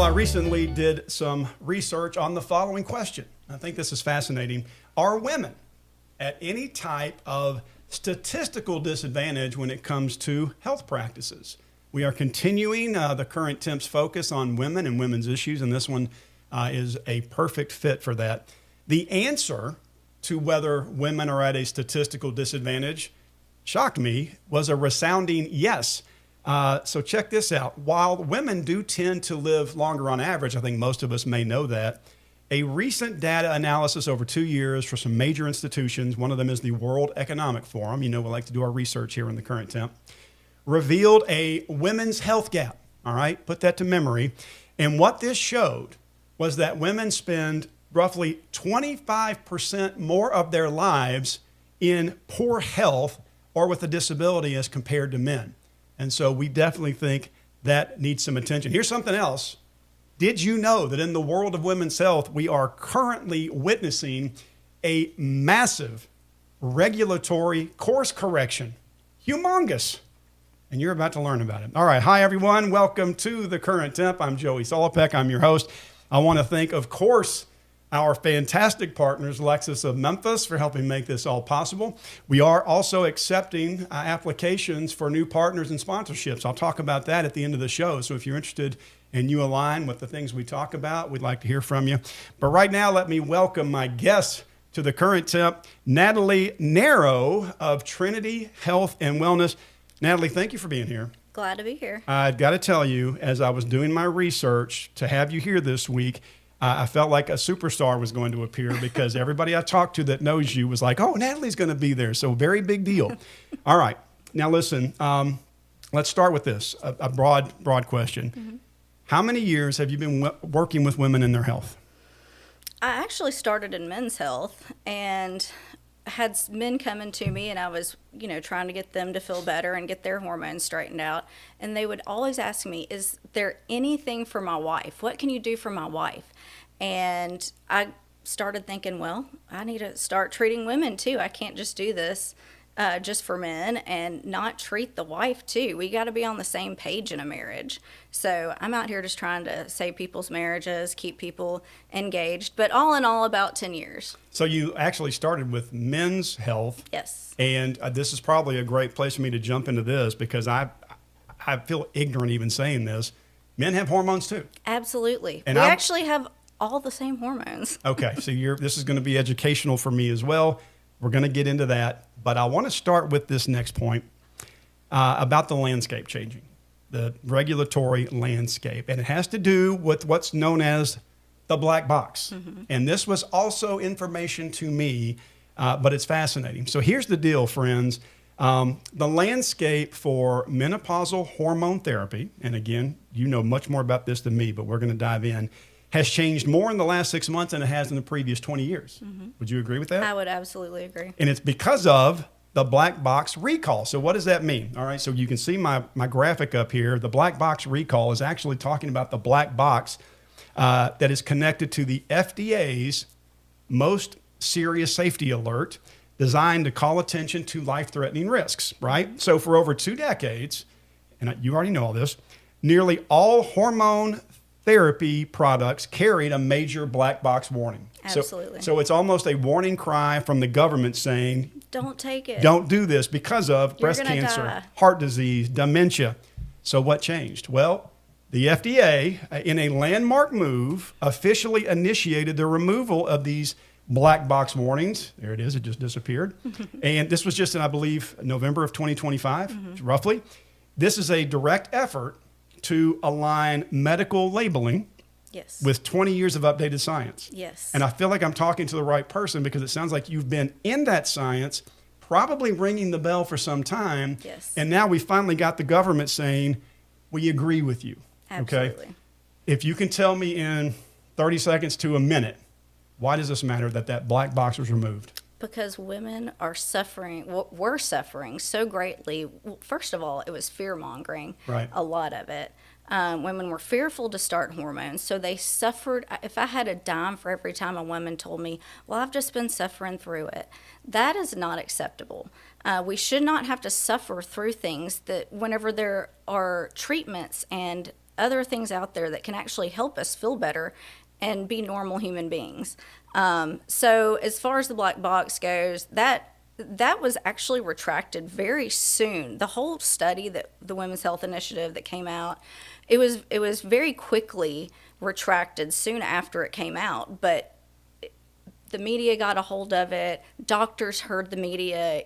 I recently did some research on the following question. I think this is fascinating. Are women at any type of statistical disadvantage when it comes to health practices? We are continuing the Current Temp's focus on women and women's issues, and this one is a perfect fit for that. The answer to whether women are at a statistical disadvantage shocked me, was a resounding yes. So check this out. While women do tend to live longer on average, I think most of us may know that, a recent data analysis over 2 years for some major institutions, one of them is the World Economic Forum, you know we like to do our research here in the Current Temp, revealed a women's health gap, all right? Put that to memory. And what this showed was that women spend roughly 25% more of their lives in poor health or with a disability as compared to men. And so we definitely think that needs some attention. Here's something else. Did you know that in the world of women's health, we are currently witnessing a massive regulatory course correction? Humongous. And you're about to learn about it. All right. Hi, everyone. Welcome to the Current Temp. I'm Joey Solopek. I'm your host. I want to thank, of course, our fantastic partners, Lexus of Memphis, for helping make this all possible. We are also accepting applications for new partners and sponsorships. I'll talk about that at the end of the show. So if you're interested and you align with the things we talk about, we'd like to hear from you. But right now, let me welcome my guest to the Current Temp, Natalie Narrow of Trinity Health and Wellness. Natalie, thank you for being here. Glad to be here. I've got to tell you, as I was doing my research to have you here this week, I felt like a superstar was going to appear because everybody I talked to that knows you was like, oh, Natalie's going to be there. So very big deal. All right. Now, listen, let's start with this, a broad question. Mm-hmm. How many years have you been working with women in their health? I actually started in men's health and had men coming to me, and I was, trying to get them to feel better and get their hormones straightened out. And they would always ask me, is there anything for my wife? What can you do for my wife? And I started thinking, well, I need to start treating women too. I can't just do this just for men and not treat the wife too. We got to be on the same page in a marriage. So I'm out here just trying to save people's marriages, keep people engaged, but all in all, about 10 years. So you actually started with men's health. Yes. And this is probably a great place for me to jump into this because I feel ignorant even saying this. Men have hormones too. Absolutely. And we actually have all the same hormones. Okay. So this is going to be educational for me as well. We're going to get into that, but I want to start with this next point about the landscape changing, the regulatory landscape, and it has to do with what's known as the black box. Mm-hmm. And this was also information to me, but it's fascinating. So here's the deal, friends. The landscape for menopausal hormone therapy, and again, you know much more about this than me, but we're going to dive in, has changed more in the last 6 months than it has in the previous 20 years. Mm-hmm. Would you agree with that? I would absolutely agree. And it's because of the black box recall. So what does that mean? All right, so you can see my graphic up here. The black box recall is actually talking about the black box that is connected to the FDA's most serious safety alert designed to call attention to life-threatening risks, right? Mm-hmm. So for over 2 decades, and you already know all this, nearly all hormone therapy products carried a major black box warning. Absolutely. So it's almost a warning cry from the government saying, don't take it. Don't do this because of You're breast cancer, die. Heart disease, dementia. So what changed? Well, the FDA, in a landmark move, officially initiated the removal of these black box warnings. There it is. It just disappeared. And this was just in, I believe, November of 2025, mm-hmm. roughly. This is a direct effort to align medical labeling yes. with 20 years of updated science. Yes. And I feel like I'm talking to the right person because it sounds like you've been in that science, probably ringing the bell for some time. Yes. And now we finally got the government saying, we agree with you. Absolutely. Okay? If you can tell me in 30 seconds to a minute, why does this matter that black box was removed? Because women are suffering, were suffering so greatly. First of all, it was fear-mongering, right. A lot of it. Women were fearful to start hormones, so they suffered. If I had a dime for every time a woman told me, well, I've just been suffering through it, that is not acceptable. We should not have to suffer through things that whenever there are treatments and other things out there that can actually help us feel better and be normal human beings. So as far as the black box goes, that was actually retracted very soon. The whole study, that the Women's Health Initiative that came out, it was very quickly retracted soon after it came out. But the media got a hold of it. Doctors heard the media,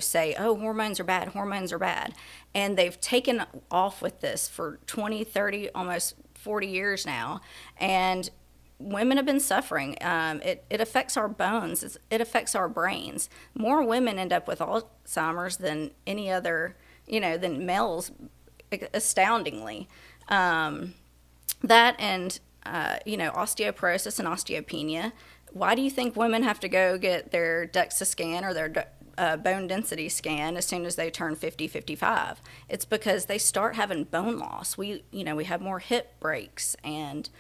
say, "Oh, hormones are bad, hormones are bad," and they've taken off with this for 20, 30, almost 40 years now, and women have been suffering. It affects our bones. It affects our brains. More women end up with Alzheimer's than any other, than males, astoundingly. That and, osteoporosis and osteopenia. Why do you think women have to go get their DEXA scan or their bone density scan as soon as they turn 50, 55? It's because they start having bone loss. We have more hip breaks and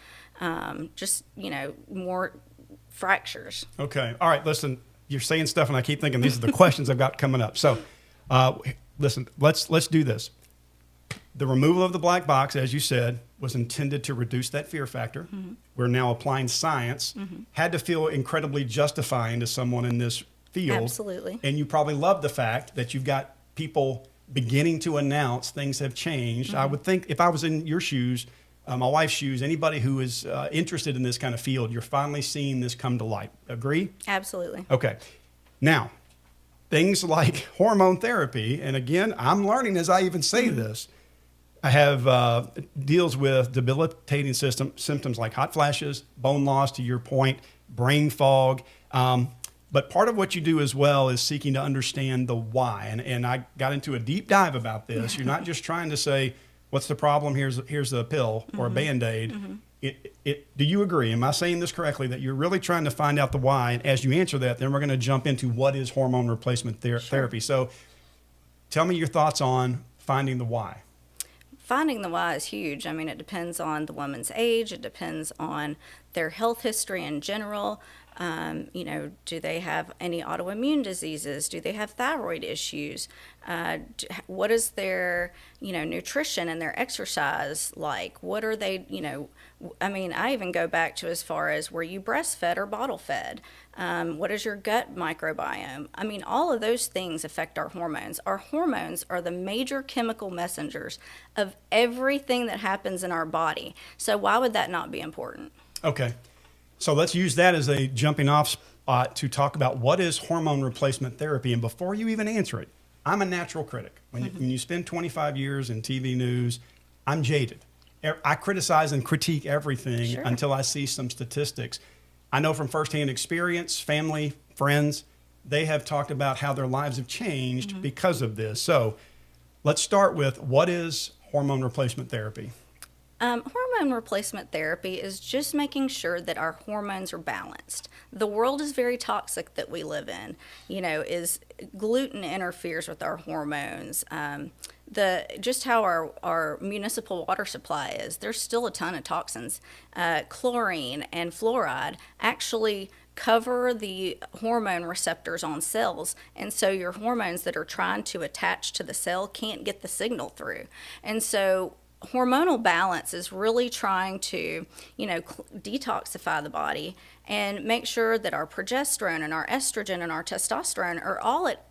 more fractures. Okay. All right. Listen, you're saying stuff, and I keep thinking these are the questions I've got coming up. So, listen, let's do this. The removal of the black box, as you said, was intended to reduce that fear factor. Mm-hmm. We're now applying science. Mm-hmm. Had to feel incredibly justifying to someone in this field. Absolutely. And you probably love the fact that you've got people beginning to announce things have changed. Mm-hmm. I would think if I was in your shoes, my wife's shoes, anybody who is interested in this kind of field, you're finally seeing this come to light. Agree? Absolutely. Okay. Now, things like hormone therapy, and again, I'm learning as I even say this, I have deals with debilitating symptoms like hot flashes, bone loss, to your point, brain fog. But part of what you do as well is seeking to understand the why. And I got into a deep dive about this. You're not just trying to say, what's the problem? Here's a pill or a Band-Aid. Mm-hmm. Do you agree? Am I saying this correctly, that you're really trying to find out the why? And as you answer that, then we're going to jump into what is hormone replacement therapy. So tell me your thoughts on finding the why. Finding the why is huge. I mean, it depends on the woman's age. It depends on their health history in general. Do they have any autoimmune diseases? Do they have thyroid issues? What is their, nutrition and their exercise like? What are they, I even go back to as far as, were you breastfed or bottle fed? What is your gut microbiome? I mean, all of those things affect our hormones. Our hormones are the major chemical messengers of everything that happens in our body. So why would that not be important? Okay. So let's use that as a jumping off spot to talk about what is hormone replacement therapy. And before you even answer it, I'm a natural critic. When you spend 25 years in TV news, I'm jaded. I criticize and critique everything until I see some statistics. I know from firsthand experience, family, friends, they have talked about how their lives have changed because of this. So let's start with, what is hormone replacement therapy? Hormone replacement therapy is just making sure that our hormones are balanced. The world is very toxic that we live in. Gluten interferes with our hormones. Just how our municipal water supply is, there's still a ton of toxins. Chlorine and fluoride actually cover the hormone receptors on cells, and so your hormones that are trying to attach to the cell can't get the signal through. And so hormonal balance is really trying to, detoxify the body and make sure that our progesterone and our estrogen and our testosterone are all at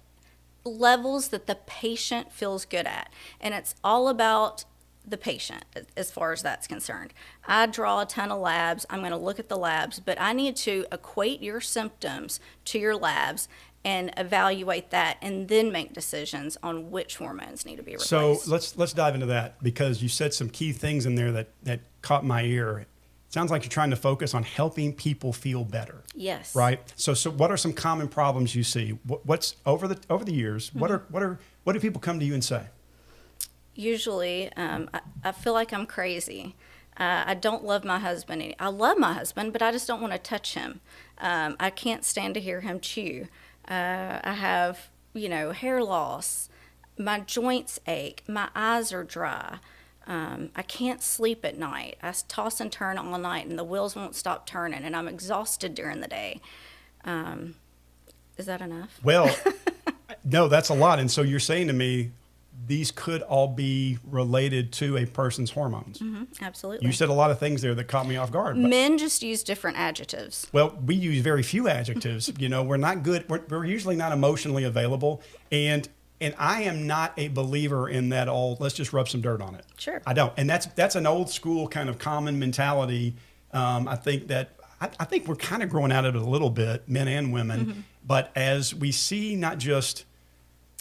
levels that the patient feels good at. And it's all about the patient as far as that's concerned. I draw a ton of labs. I'm going to look at the labs, but I need to equate your symptoms to your labs and evaluate that, and then make decisions on which hormones need to be replaced. So let's dive into that, because you said some key things in there that caught my ear. It sounds like you're trying to focus on helping people feel better. Yes. Right. So what are some common problems you see? What's over the years? What do people come to you and say? Usually, I feel like I'm crazy. I don't love my husband. I love my husband, but I just don't want to touch him. I can't stand to hear him chew. I have, hair loss. My joints ache. My eyes are dry. I can't sleep at night. I toss and turn all night, and the wheels won't stop turning, and I'm exhausted during the day. Is that enough? Well, no, that's a lot. And so you're saying to me, these could all be related to a person's hormones. Absolutely. You said a lot of things there that caught me off guard. But, Men just use different adjectives. well, we use very few adjectives. We're not good. We're usually not emotionally available. And I am not a believer in that let's just rub some dirt on it. Sure. I don't. And that's an old school kind of common mentality. I think we're kind of growing out of it a little bit, men and women. But as we see not just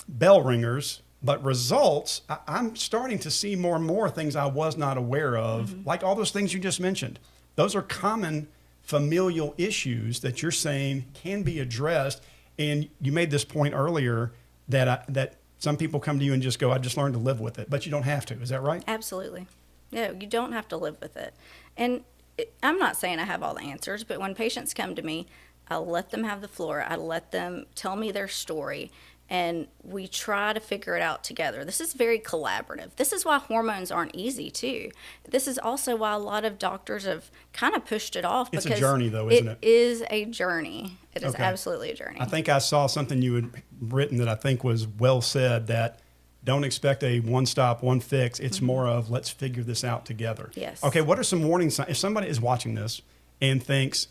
bell ringers, but results, I'm starting to see more and more things I was not aware of, like all those things you just mentioned. Those are common familial issues that you're saying can be addressed. And you made this point earlier that some people come to you and just go, I just learned to live with it, but you don't have to. Is that right? Absolutely. No, you don't have to live with it. And I'm not saying I have all the answers, but when patients come to me, I let them have the floor. I let them tell me their story, and we try to figure it out together. This is very collaborative. This is why hormones aren't easy, too. This is also why a lot of doctors have kind of pushed it off. It's a journey, though, isn't it? It is a journey. It is Okay. absolutely a journey. I think I saw something you had written that I think was well said, that don't expect a one-stop, one-fix. It's more of let's figure this out together. Yes. Okay, what are some warning signs? If somebody is watching this and thinks,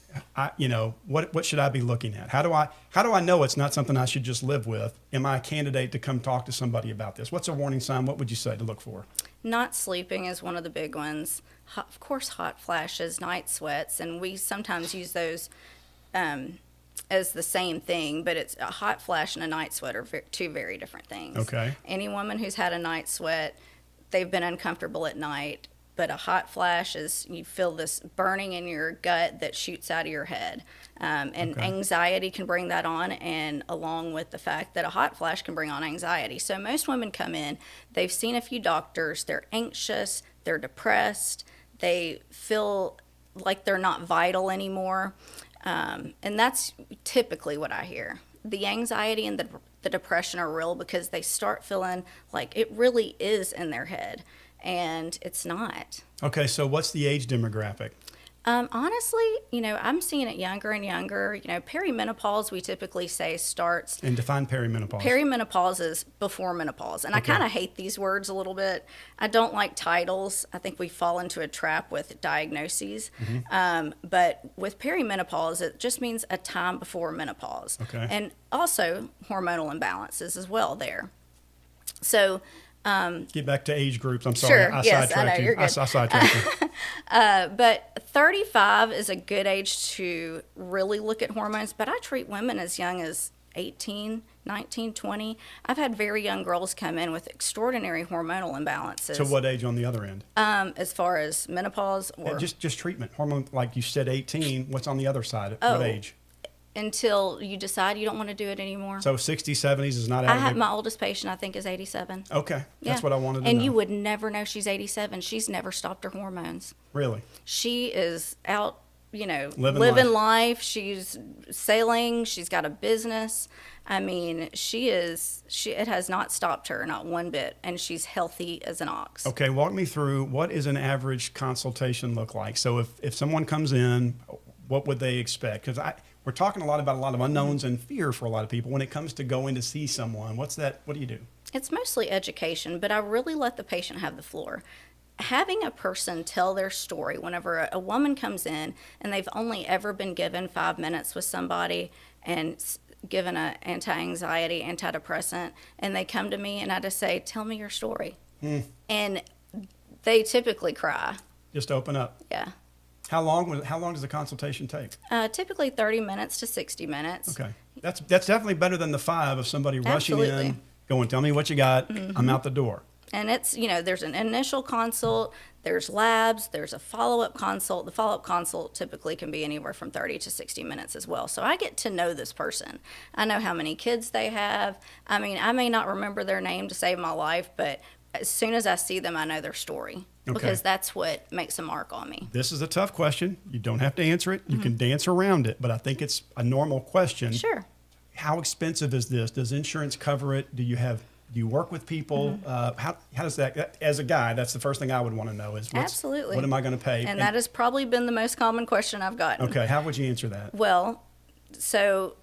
what should I be looking at? How do I know it's not something I should just live with? Am I a candidate to come talk to somebody about this? What's a warning sign? What would you say to look for? Not sleeping is one of the big ones. Of course, hot flashes, night sweats, and we sometimes use those as the same thing, but it's a hot flash and a night sweat are two very different things. Okay. Any woman who's had a night sweat, they've been uncomfortable at night, but a hot flash is you feel this burning in your gut that shoots out of your head. And Okay. anxiety can bring that on, and along with the fact that a hot flash can bring on anxiety. So most women come in, they've seen a few doctors, they're anxious, they're depressed, they feel like they're not vital anymore. And that's typically what I hear. The anxiety and the depression are real because they start feeling like it really is in their head, and it's not. Okay, so what's the age demographic? Honestly, I'm seeing it younger and younger. Perimenopause, we typically say starts. And define perimenopause. Perimenopause is before menopause. And Okay. I kind of hate these words a little bit. I don't like titles. I think we fall into a trap with diagnoses. But with perimenopause, it just means a time before menopause. Okay. And also hormonal imbalances as well there. So, Get back to age groups. I'm sorry. Sure. I Yes, sidetracked I know, you. you're good. I sidetracked you. but 35 is a good age to really look at hormones. But I treat women as young as 18, 19, 20. I've had very young girls come in with extraordinary hormonal imbalances. So what age on the other end? As far as menopause or Just treatment. Hormone, like you said, 18. What's on the other side? Oh. What age? until you decide you don't want to do it anymore. So 60s, 70s is not out I of have the... my oldest patient, I think, is 87. Okay, that's Yeah. what I wanted to know. And you would never know she's 87. She's never stopped her hormones. Really? She is out, Living living life. She's sailing. She's got a business. I mean, it has not stopped her, not one bit, and she's healthy as an ox. Okay, walk me through, what is an average consultation look like? So if someone comes in, what would they expect? Because we're talking about a lot of unknowns and fear for a lot of people when it comes to going to see someone. What do you do? It's mostly education, but I really let the patient have the floor. Having a person tell their story whenever a woman comes in and they've only ever been given 5 minutes with somebody and given an anti-anxiety, antidepressant, and they come to me and I just say, tell me your story. And they typically cry. Just open up. Yeah. How long does the consultation take? Typically 30 minutes to 60 minutes. Okay. That's definitely better than the 5 of somebody rushing Absolutely. in, going, tell me what you got, I'm out the door. And it's, there's an initial consult, there's labs, there's a follow-up consult. The follow-up consult typically can be anywhere from 30 to 60 minutes as well. So I get to know this person. I know how many kids they have. I mean, I may not remember their name to save my life, but as soon as I see them, I know their story. Okay. Because that's what makes a mark on me. This is a tough question. You don't have to answer it. You can dance around it, but I think it's a normal question. Sure. How expensive is this? Does insurance cover it? Do you work with people? How does that, as a guy, that's the first thing I would want to know is Absolutely. What am I going to pay? And that has probably been the most common question I've gotten. Okay, how would you answer that? Well, so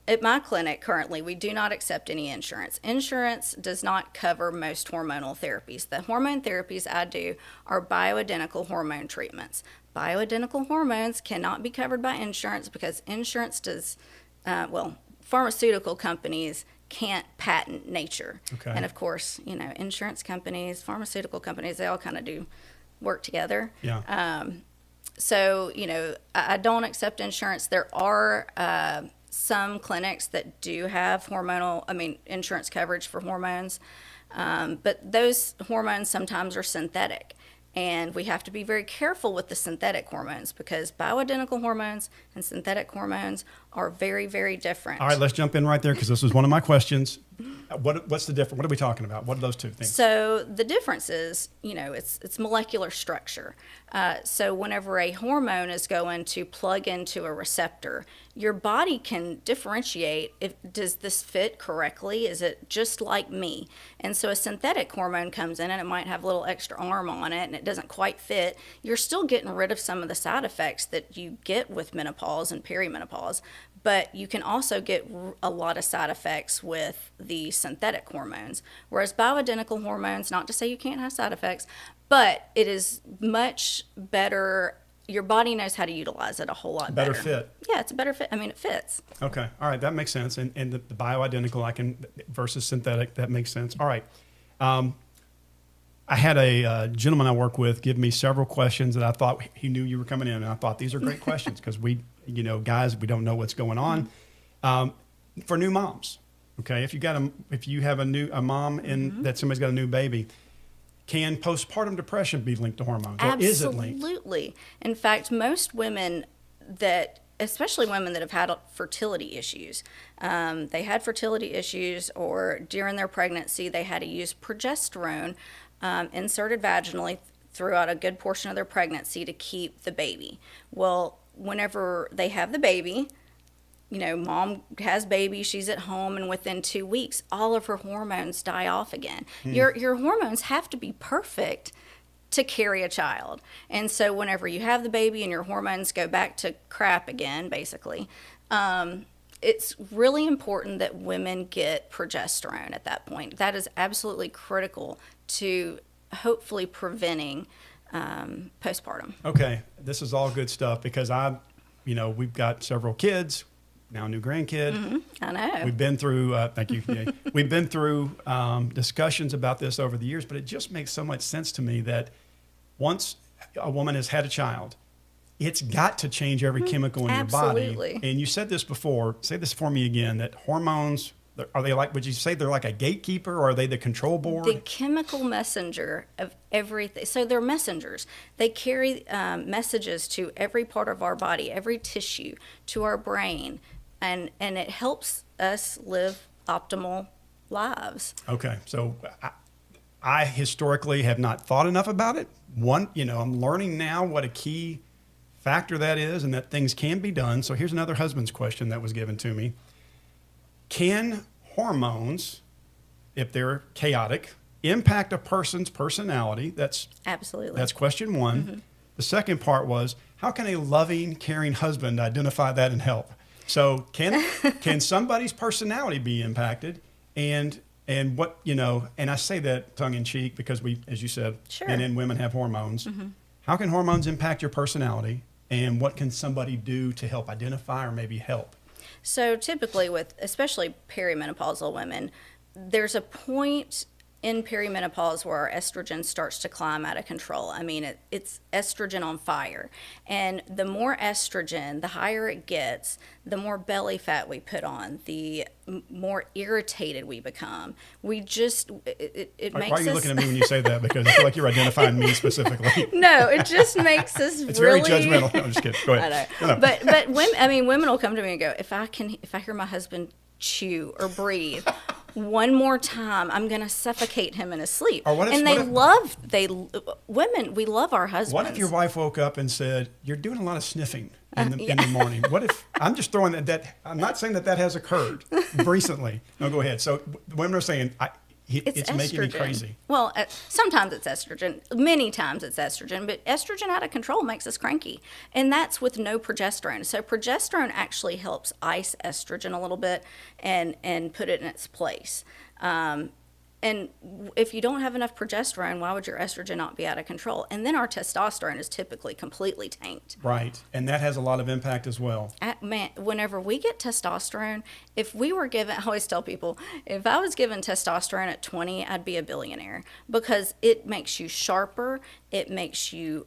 At my clinic currently, we do not accept any insurance. Insurance does not cover most hormonal therapies. The hormone therapies I do are bioidentical hormone treatments. Bioidentical hormones cannot be covered by insurance because insurance does, pharmaceutical companies can't patent nature. Okay. And of course, insurance companies, pharmaceutical companies, they all kind of do work together. Yeah. So, I don't accept insurance. There are some clinics that do have insurance coverage for hormones, but those hormones sometimes are synthetic. And we have to be very careful with the synthetic hormones because bioidentical hormones and synthetic hormones are very, very different. All right, let's jump in right there because this was one of my questions. What's the difference? What are we talking about? What are those two things? So the difference is, it's molecular structure. So whenever a hormone is going to plug into a receptor, your body can differentiate does this fit correctly? Is it just like me? And so a synthetic hormone comes in and it might have a little extra arm on it and it doesn't quite fit. You're still getting rid of some of the side effects that you get with menopause and perimenopause, but you can also get a lot of side effects with the synthetic hormones. Whereas bioidentical hormones, not to say you can't have side effects, but it is much better. Your body knows how to utilize it a whole lot better. Better fit. Yeah, it's a better fit. It fits. Okay. All right. That makes sense. And the bioidentical versus synthetic, that makes sense. All right. I had a gentleman I work with give me several questions that I thought he knew you were coming in. And I thought these are great questions because guys, we don't know what's going on. For new moms, okay, if you have a mom and that somebody's got a new baby, can postpartum depression be linked to hormones? Or is it linked? Absolutely. In fact, most women especially women that have had fertility issues, they had fertility issues or during their pregnancy they had to use progesterone inserted vaginally throughout a good portion of their pregnancy to keep the baby. Well, whenever they have the baby, mom has baby, she's at home, and within 2 weeks, all of her hormones die off again. Your hormones have to be perfect to carry a child. And so whenever you have the baby and your hormones go back to crap again, basically, it's really important that women get progesterone at that point. That is absolutely critical to hopefully preventing postpartum. Okay, this is all good stuff because we've got several kids, now a new grandkid. Mm-hmm. I know. We've been through, thank you. Yeah, we've been through discussions about this over the years, but it just makes so much sense to me that once a woman has had a child, it's got to change every chemical in Absolutely. your body. And you said this before, say this for me again, that hormones, are they would you say they're like a gatekeeper or are they the control board? The chemical messenger of everything. So they're messengers. They carry messages to every part of our body, every tissue, to our brain, and it helps us live optimal lives. Okay, so I historically have not thought enough about it. I'm learning now what a key factor that is and that things can be done. So here's another husband's question that was given to me. Can hormones, if they're chaotic, impact a person's personality? Absolutely. That's question one. Mm-hmm. The second part was, how can a loving, caring husband identify that and help? So can somebody's personality be impacted? And what, and I say that tongue in cheek because we, as you said, Sure. men and women have hormones. Mm-hmm. How can hormones impact your personality? And what can somebody do to help identify or maybe help? So typically especially perimenopausal women, there's a point in perimenopause where our estrogen starts to climb out of control. I mean, it's estrogen on fire. And the more estrogen, the higher it gets, the more belly fat we put on, the more irritated we become. We just, it makes us... Why are you looking at me when you say that? Because I feel like you're identifying me specifically. No, it just makes us it's really... very judgmental. No, I'm just kidding. Go ahead. I know. No. But women will come to me and go, if I hear my husband chew or breathe one more time, I'm going to suffocate him in his sleep. Women, we love our husbands. What if your wife woke up and said, you're doing a lot of sniffing in the morning? What if, I'm just throwing that, I'm not saying that has occurred recently. No, go ahead. So women are saying, It's making me crazy. Well, sometimes it's estrogen. Many times it's estrogen, but estrogen out of control makes us cranky. And that's with no progesterone. So progesterone actually helps ice estrogen a little bit and put it in its place. And if you don't have enough progesterone, why would your estrogen not be out of control? And then our testosterone is typically completely tanked. Right. And that has a lot of impact as well. Man, whenever we get testosterone, if we were given, I always tell people, if I was given testosterone at 20, I'd be a billionaire, because it makes you sharper. It makes you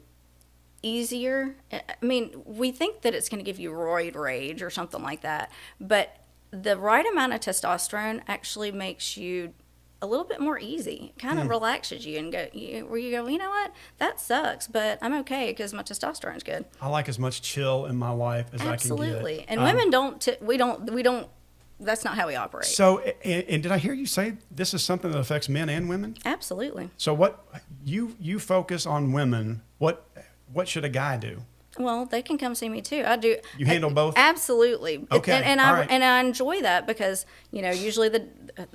easier. I mean, we think that it's going to give you roid rage or something like that, but the right amount of testosterone actually makes you a little bit more easy. It kind of relaxes you and where you go, you know what, that sucks, but I'm okay because my testosterone's good. I like as much chill in my life as I can get. Absolutely. And women we don't, that's not how we operate. So, and did I hear you say this is something that affects men and women? Absolutely. So what, you focus on women, what should a guy do? Well, they can come see me too. I do. You handle both? Absolutely. Okay. And right. I enjoy that because, usually the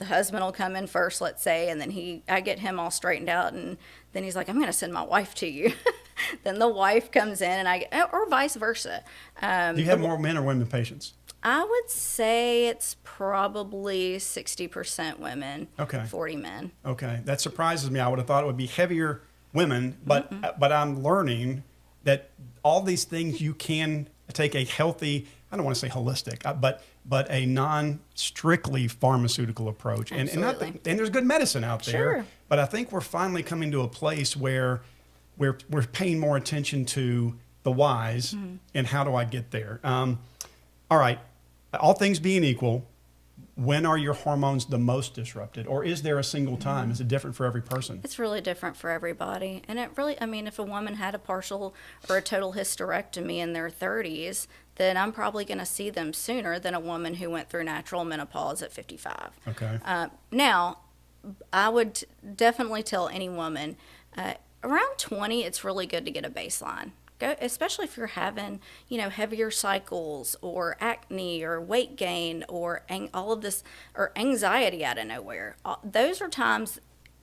husband will come in first, let's say, and then I get him all straightened out, and then he's like, I'm going to send my wife to you. Then the wife comes in, or vice versa. Do you have more men or women patients? I would say it's probably 60% women, okay, 40 men. Okay. That surprises me. I would have thought it would be heavier women, but I'm learning that all these things you can take a healthy, I don't want to say holistic, but a non-strictly pharmaceutical approach. And there's good medicine out there. Sure. But I think we're finally coming to a place where we're paying more attention to the whys and how do I get there. All right, all things being equal, when are your hormones the most disrupted? Or is there a single time? Is it different for every person? It's really different for everybody. And it really, if a woman had a partial or a total hysterectomy in their 30s, then I'm probably going to see them sooner than a woman who went through natural menopause at 55. Okay. Now, I would definitely tell any woman, around 20, it's really good to get a baseline. Especially if you're having, heavier cycles or acne or weight gain or all of this, or anxiety out of nowhere. Those are times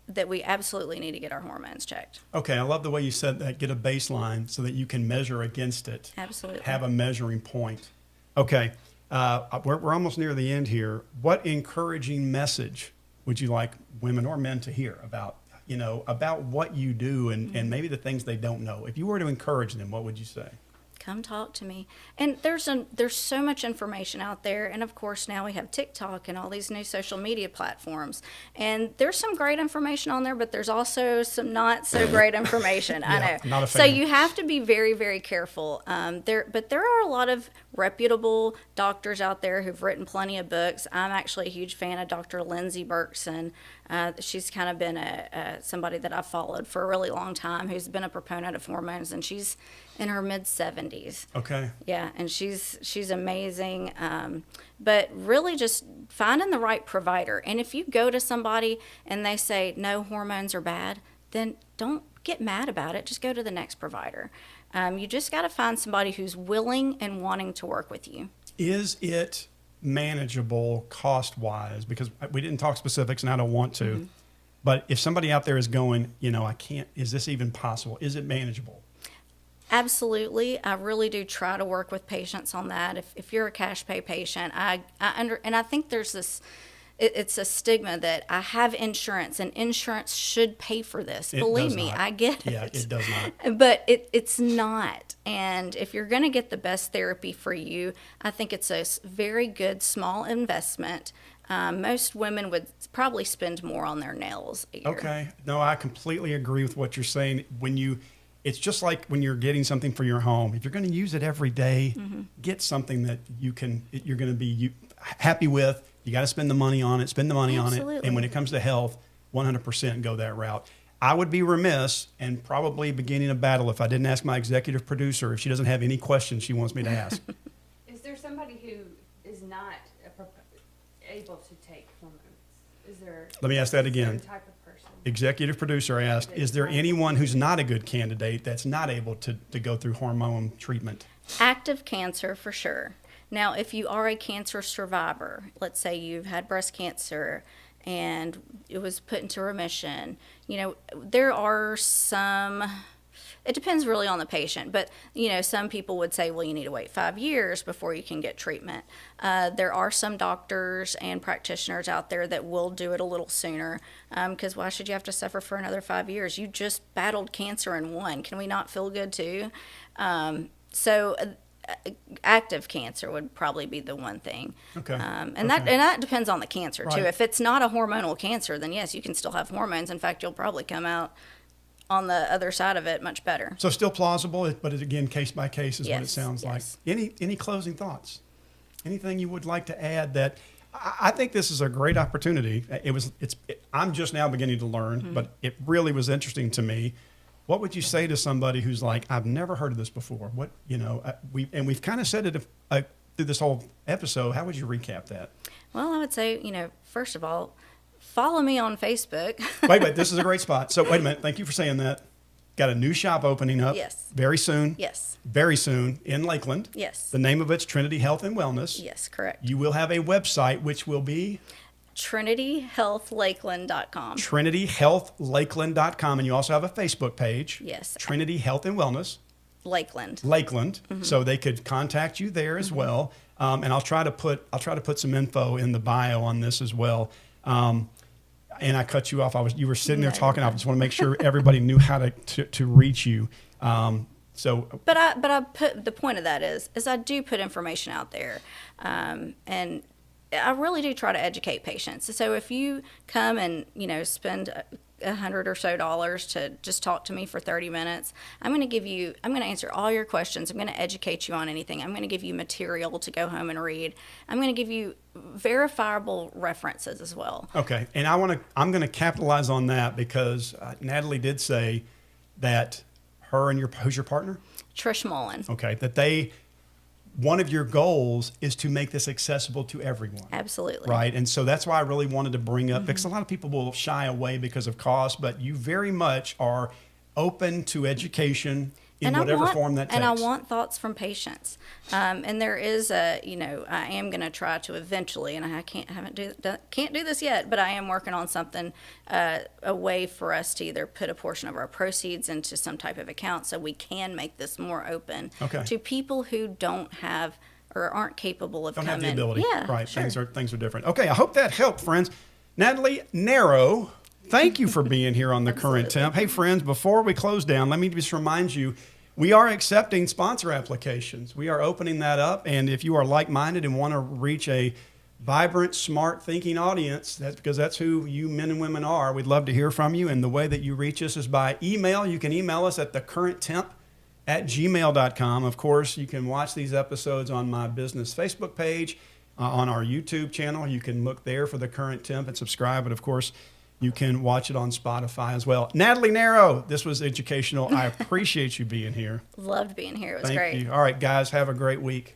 that we absolutely need to get our hormones checked. Okay, I love the way you said that. Get a baseline so that you can measure against it. Absolutely. Have a measuring point. Okay, we're almost near the end here. What encouraging message would you like women or men to hear about what you do and maybe the things they don't know? If you were to encourage them, what would you say? Come talk to me. And there's so much information out there. And of course, now we have TikTok and all these new social media platforms. And there's some great information on there, but there's also some not so great information. Yeah, I know. Not a fan. So you have to be very, very careful. But there are a lot of reputable doctors out there who've written plenty of books. I'm actually a huge fan of Dr. Lindsay Berkson. She's kind of been somebody that I've followed for a really long time, who's been a proponent of hormones, and she's in her mid-70s. Okay. Yeah, and she's amazing. But really just finding the right provider. And if you go to somebody and they say, no, hormones are bad, then don't get mad about it. Just go to the next provider. You just got to find somebody who's willing and wanting to work with you. Is it manageable cost-wise? Because we didn't talk specifics, and I don't want to. But if somebody out there is going, I can't, is this even possible? Is it manageable? Absolutely. I really do try to work with patients on that. If you're a cash pay patient, and I think there's this, it's a stigma that I have insurance and insurance should pay for this. Believe me, I get it. Yeah, it does not. But it's not. And if you're going to get the best therapy for you, I think it's a very good small investment. Most women would probably spend more on their nails a year. Okay. No, I completely agree with what you're saying. It's just like when you're getting something for your home. If you're going to use it every day, get something that you're going to be happy with. You got to spend the money on it. Absolutely. On it. And when it comes to health, 100% go that route. I would be remiss and probably beginning a battle if I didn't ask my executive producer if she doesn't have any questions she wants me to ask. Is there somebody who is not able to take hormones? Is there? Let me ask that again. Type of person? Executive producer asked, is there anyone who's not a good candidate that's not able to go through hormone treatment? Active cancer for sure. Now, if you are a cancer survivor, let's say you've had breast cancer and it was put into remission. You know, there are some, it depends really on the patient, but, you know, some people would say, well, you need to wait 5 years before you can get treatment. There are some doctors and practitioners out there that will do it a little sooner, because why should you have to suffer for another 5 years? You just battled cancer and won. Can we not feel good too? So active cancer would probably be the one thing. Okay. That depends on the cancer too. Right. If it's not a hormonal cancer, then yes, you can still have hormones. In fact, you'll probably come out on the other side of it much better. So still plausible, but it, again, case by case is what it Yes, sounds yes. like. Any closing thoughts? Anything you would like to add? That I think this is a great opportunity. I'm just now beginning to learn, but it really was interesting to me. What would you say to somebody who's like, I've never heard of this before? What, you know, we've kind of said it through this whole episode. How would you recap that? Well, I would say, you know, first of all, follow me on Facebook. Wait, this is a great spot. So wait a minute. Thank you for saying that. Got a new shop opening up. Yes. Very soon. Yes. Very soon in Lakeland. Yes. The name of it's Trinity Health and Wellness. Yes, correct. You will have a website, which will be TrinityHealthLakeland.com. TrinityHealthLakeland.com. And you also have a Facebook page. Yes. Trinity Health and Wellness. Lakeland. So they could contact you there as well. And I'll try to put some info in the bio on this as well. And I cut you off. You were sitting there talking. I just want to make sure everybody knew how to reach you. But I put, the point of that is I do put information out there, and I really do try to educate patients. So if you come and, you know, spend $100 or so to just talk to me for 30 minutes, I'm going to answer all your questions. I'm going to educate you on anything. I'm going to give you material to go home and read. I'm going to give you verifiable references as well. Okay. And I'm going to capitalize on that because Natalie did say that who's your partner? Trish Mullen. Okay. One of your goals is to make this accessible to everyone. Absolutely. Right. And so that's why I really wanted to bring up, because a lot of people will shy away because of cost, but you very much are open to education in whatever form that takes. And I want thoughts from patients. And there is I am going to try to eventually, and I can't do this yet, but I am working on something, a way for us to either put a portion of our proceeds into some type of account so we can make this more open to people who don't have or aren't capable of don't coming. have the ability. Yeah, right. sure. Things are different. Okay. I hope that helped, friends. Natalie Narrow, thank you for being here on the Current Temp. Hey, friends, before we close down, let me just remind you, we are accepting sponsor applications. We are opening that up, and if you are like-minded and want to reach a vibrant, smart thinking audience, that's because that's who you men and women are. We'd love to hear from you, and the way that you reach us is by email. You can email us at thecurrenttemp@gmail.com. Of course, you can watch these episodes on my business Facebook page, on our YouTube channel. You can look there for The Current Temp and subscribe, but of course, you can watch it on Spotify as well. Natalie Narrow, this was educational. I appreciate you being here. Loved being here. It was Thank great. you. All right, guys, have a great week.